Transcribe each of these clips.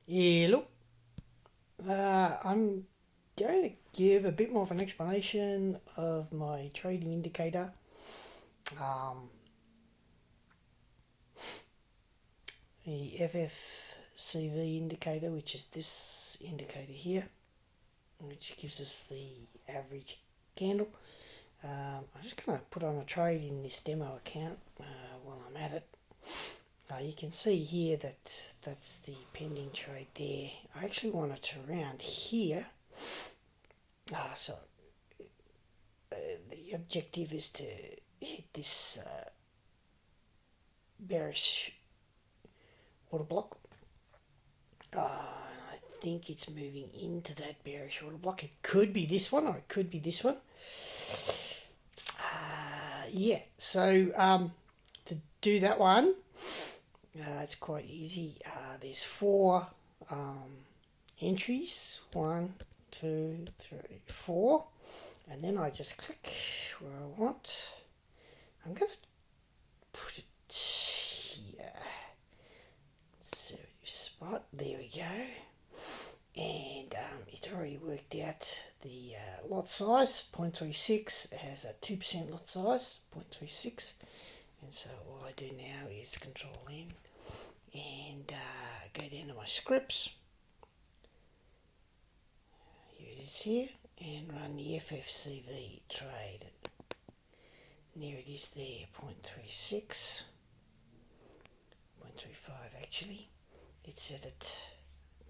Hello. I'm going to give a bit more of an explanation of my trading indicator. The FFCV indicator, which is this indicator here, which gives us the average candle. I'm just going to put on a trade in this demo account while I'm at it. You can see here that that's the pending trade there. I actually want it to round here. The objective is to hit this bearish order block. I think it's moving into that bearish order block. It could be this one or it could be this one. Yeah, so to do that one, it's quite easy. There's four entries, 1, 2, 3, 4, and then I just click where I want. I'm going to put it here, 70 spot, there we go, and it's already worked out the lot size, 0.36, it has a 2% lot size, 0.36, and so all I do now is Ctrl N and go down to my scripts. Here it is here, and run the FFCV trade. And there it is there, 0.36, 0.35 actually. It set it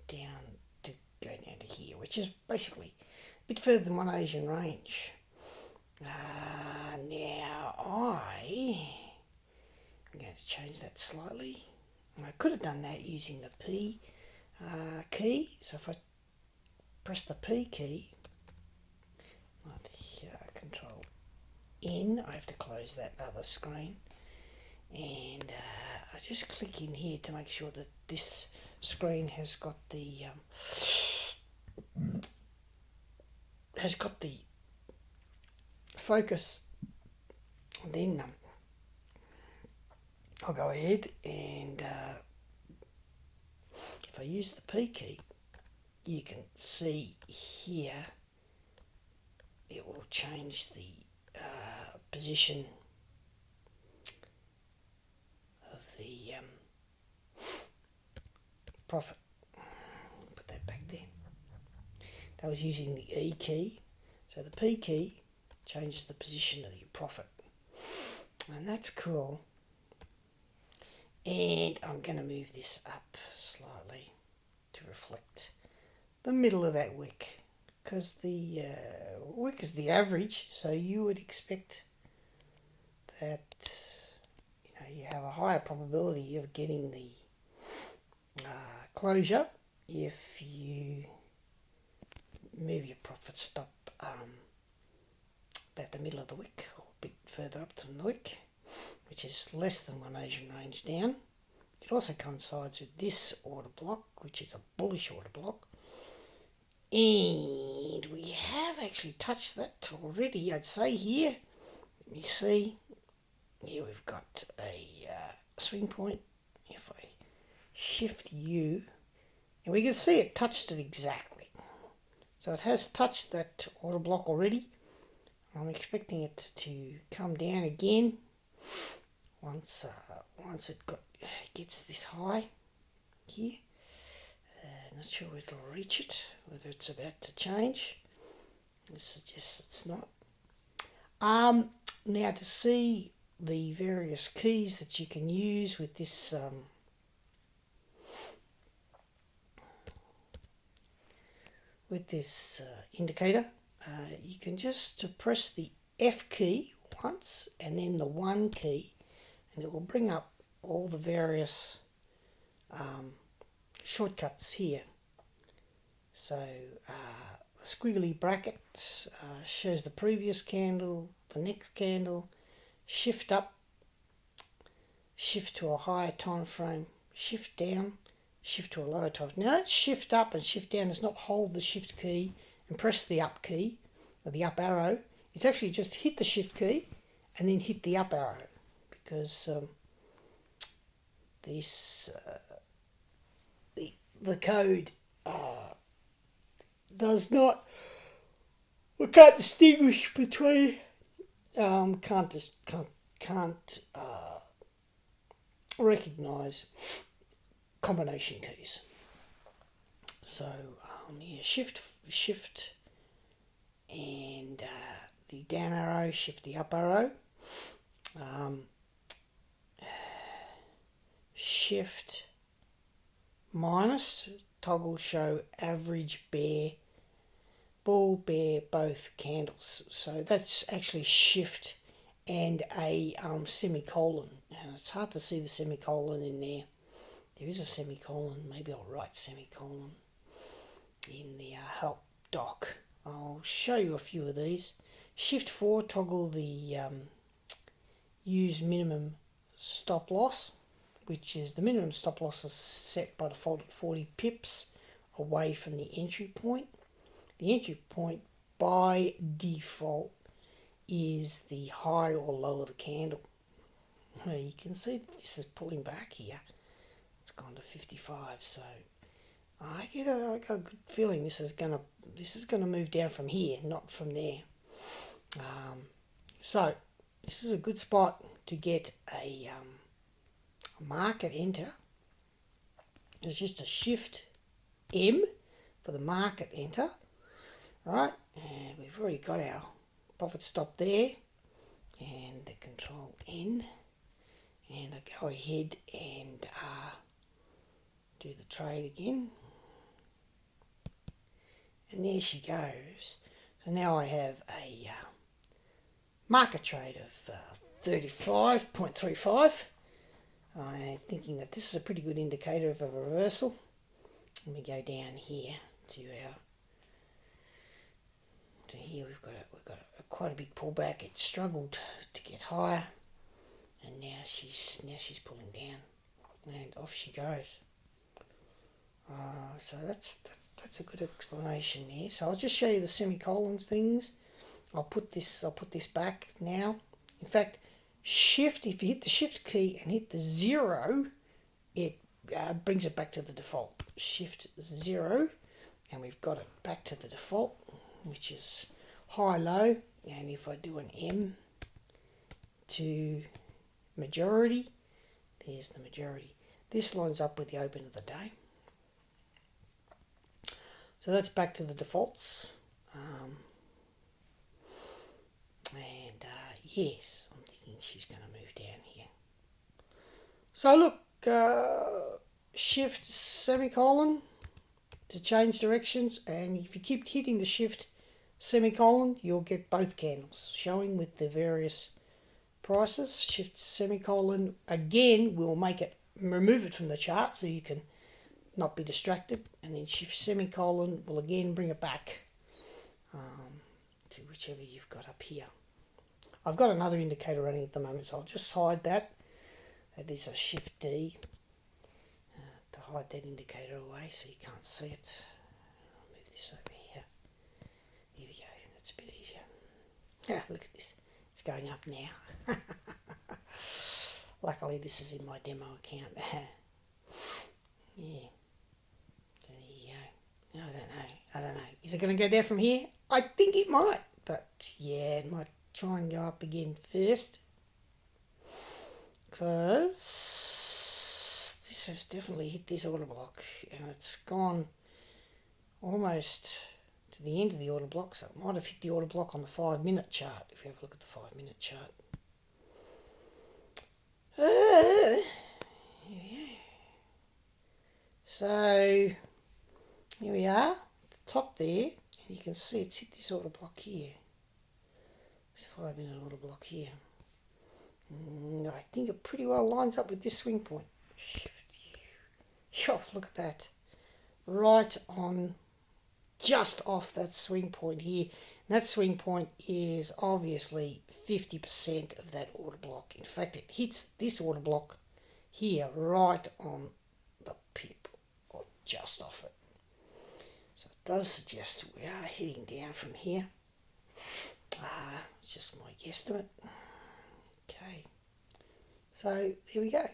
down to go down to here, which is basically a bit further than 1 Asian range. Now I'm going to change that slightly. And I could have done that using the P key. So if I press the P key, not here, Control N, I have to close that other screen. And I just click in here to make sure that this screen has got the focus. Then I'll go ahead and if I use the P key, you can see here it will change the position of the profit. Put that back there. That was using the E key. So the P key changes the position of your profit. And that's cool. And I'm going to move this up slightly to reflect the middle of that wick, because the wick is the average, so you would expect that you have a higher probability of getting the closure if you move your profit stop about the middle of the wick, or a bit further up from the wick, which is less than 1 Asian range down. It also coincides with this order block, which is a bullish order block. And we have actually touched that already, I'd say here. Let me see. Here we've got a swing point. If I shift U, and we can see it touched it exactly. So it has touched that order block already. I'm expecting it to come down again once it gets this high here. Not sure whether it'll reach it, whether it's about to change. This suggests it's not. Now to see the various keys that you can use with this indicator, you can just press the F key once and then the 1 key, and it will bring up all the various shortcuts here. So the squiggly bracket shows the previous candle, the next candle, shift up, shift to a higher time frame, shift down, shift to a lower time. Now that's shift up and shift down. It's not hold the shift key and press the up key or the up arrow. It's actually just hit the shift key and then hit the up arrow, because the code does not, we can't distinguish between, can't recognise combination keys. So yeah, shift and the down arrow, shift the up arrow, shift minus, toggle show average bear, bull bear both candles. So that's actually shift and a semicolon, and it's hard to see the semicolon in there. There is a semicolon, maybe I'll write semicolon in the help doc. I'll show you a few of these. Shift 4, toggle the use minimum stop loss, which is the minimum stop loss is set by default at 40 pips away from the entry point. The entry point by default is the high or low of the candle. Now you can see that this is pulling back here. It's gone to 55, so I got a good feeling this is gonna move down from here, not from there. So this is a good spot to get a market enter. It's just a shift M for the market enter, right? And we've already got our profit stop there, and the Control N, and I go ahead and do the trade again, and there she goes. So now I have a market trade of 35.35. I'm thinking that this is a pretty good indicator of a reversal. Let me go down here to here. We've got quite a big pullback. It struggled to get higher, and now she's pulling down, and off she goes. So that's a good explanation there. So I'll just show you the semicolons things. I'll put this back now. In fact, shift, if you hit the shift key and hit the 0, it brings it back to the default. Shift 0, and we've got it back to the default, which is high low. And if I do an M to majority, there's the majority. This lines up with the open of the day. So that's back to the defaults. Yes, I'm thinking she's going to move down here. So look, shift semicolon to change directions, and if you keep hitting the shift semicolon, you'll get both candles showing with the various prices. Shift semicolon again will remove it from the chart so you can not be distracted, and then shift semicolon will again bring it back to whichever you've got up here. I've got another indicator running at the moment, so I'll just hide that. That is a shift D to hide that indicator away so you can't see it. I'll move this over here. Here we go, that's a bit easier. Look at this, it's going up now. Luckily this is in my demo account. Yeah. There you go. I don't know. Is it going to go down from here? I think it might, but yeah, it might try and go up again first, because this has definitely hit this order block, and it's gone almost to the end of the order block, so it might have hit the order block on the 5-minute chart, if you have a look at the 5-minute chart. Here we go. So here we are at the top there, and you can see it's hit this order block here, this 5-minute order block here. I think it pretty well lines up with this swing point. Look at that, right on, just off that swing point here. And that swing point is obviously 50% of that order block. In fact, it hits this order block here right on the pip, or just off it. So it does suggest we are heading down from here. It's just my guesstimate. Okay, so there we go.